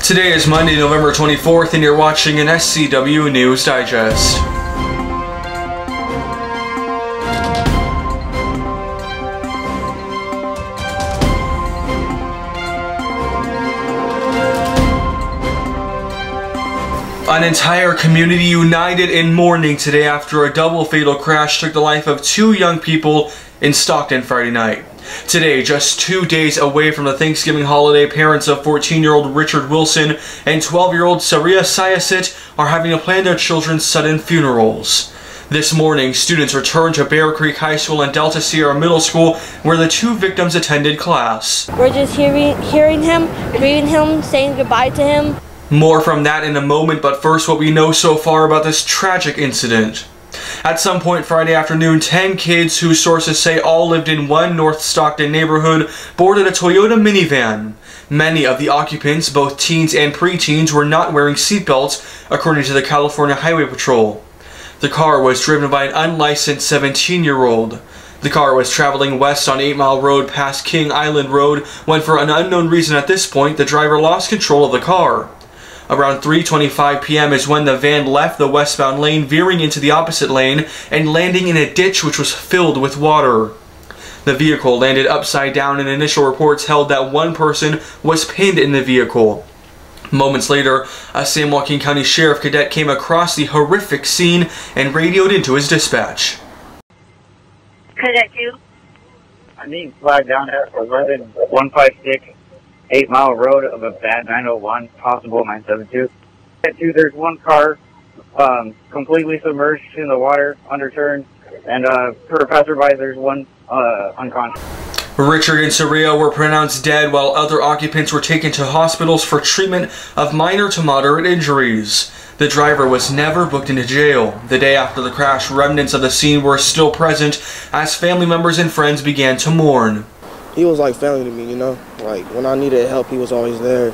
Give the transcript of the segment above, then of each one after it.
Today is Monday, November 24th, and you're watching an SCW News Digest. An entire community united in mourning today after a double fatal crash took the life of two young people in Stockton Friday night. Today, just 2 days away from the Thanksgiving holiday, parents of 14-year-old Richard Wilson and 12-year-old Saria Sayasit are having to plan their children's sudden funerals. This morning, students returned to Bear Creek High School and Delta Sierra Middle School, where the two victims attended class. We're just hearing him, grieving him, saying goodbye to him. More from that in a moment, but first what we know so far about this tragic incident. At some point Friday afternoon, 10 kids, whose sources say all lived in one North Stockton neighborhood, boarded a Toyota minivan. Many of the occupants, both teens and preteens, were not wearing seatbelts, according to the California Highway Patrol. The car was driven by an unlicensed 17-year-old. The car was traveling west on 8 Mile Road past King Island Road when, for an unknown reason at this point, the driver lost control of the car. Around 3:25 p.m. is when the van left the westbound lane, veering into the opposite lane and landing in a ditch which was filled with water. The vehicle landed upside down, and initial reports held that one person was pinned in the vehicle. Moments later, a San Joaquin County Sheriff cadet came across the horrific scene and radioed into his dispatch. Cadet 2? I'm being flagged down at 11156 8 Mile Road of a bad 901, possible 972. Cadet 2, there's one car completely submerged in the water, underturned, and per passerby, there's one unconscious. Richard and Saria were pronounced dead, while other occupants were taken to hospitals for treatment of minor to moderate injuries. The driver was never booked into jail. The day after the crash, remnants of the scene were still present as family members and friends began to mourn. He was like family to me, you know? Like, when I needed help, he was always there.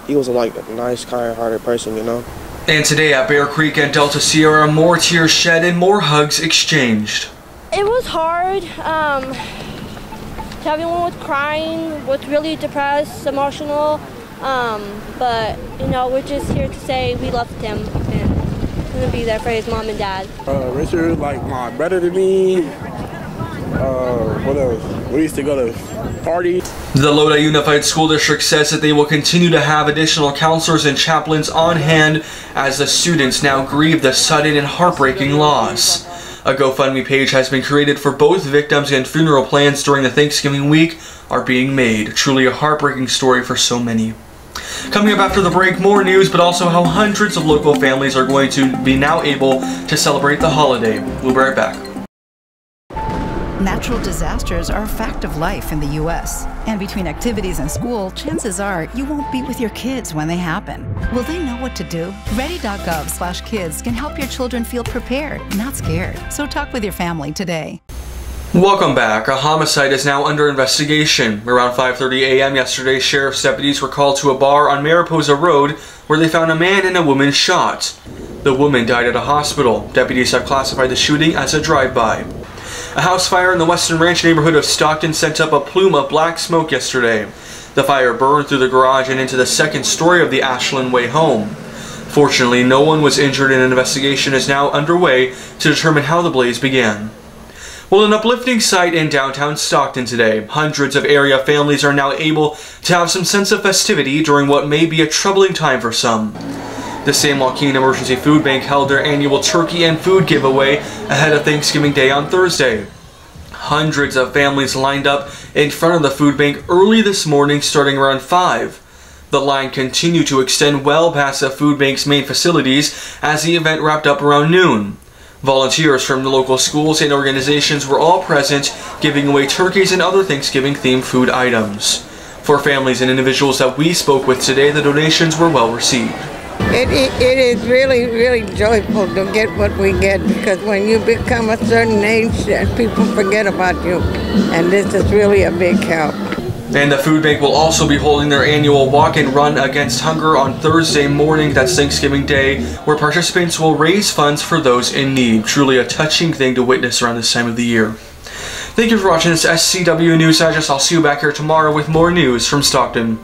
He was like a nice, kind-hearted person, you know? And today at Bear Creek and Delta Sierra, more tears shed and more hugs exchanged. It was hard. Everyone was crying, was really depressed, emotional. But, you know, we're just here to say we loved him and gonna be there for his mom and dad. Richard, like my brother to me. What else? We used to go to parties. The Lodi Unified School District says that they will continue to have additional counselors and chaplains on hand as the students now grieve the sudden and heartbreaking loss. A GoFundMe page has been created for both victims, and funeral plans during the Thanksgiving week are being made. Truly a heartbreaking story for so many. Coming up after the break, more news, but also how hundreds of local families are going to be now able to celebrate the holiday. We'll be right back. Natural disasters are a fact of life in the U.S. And between activities and school, chances are you won't be with your kids when they happen. Will they know what to do? Ready.gov/kids can help your children feel prepared, not scared. So talk with your family today. Welcome back. A homicide is now under investigation. Around 5:30 a.m. yesterday, sheriff's deputies were called to a bar on Mariposa Road where they found a man and a woman shot. The woman died at a hospital. Deputies have classified the shooting as a drive-by. A house fire in the Western Ranch neighborhood of Stockton sent up a plume of black smoke yesterday. The fire burned through the garage and into the second story of the Ashland Way home. Fortunately, no one was injured, and an investigation is now underway to determine how the blaze began. Well, an uplifting sight in downtown Stockton today. Hundreds of area families are now able to have some sense of festivity during what may be a troubling time for some. The San Joaquin Emergency Food Bank held their annual turkey and food giveaway ahead of Thanksgiving Day on Thursday. Hundreds of families lined up in front of the food bank early this morning, starting around 5. The line continued to extend well past the food bank's main facilities as the event wrapped up around noon. Volunteers from the local schools and organizations were all present, giving away turkeys and other Thanksgiving-themed food items. For families and individuals that we spoke with today, the donations were well received. It is really, really joyful to get what we get, because when you become a certain age, people forget about you, and this is really a big help. And the food bank will also be holding their annual walk and run against hunger on Thursday morning, that's Thanksgiving Day, where participants will raise funds for those in need. Truly a touching thing to witness around this time of the year. Thank you for watching this SCW News Digest. I'll see you back here tomorrow with more news from Stockton.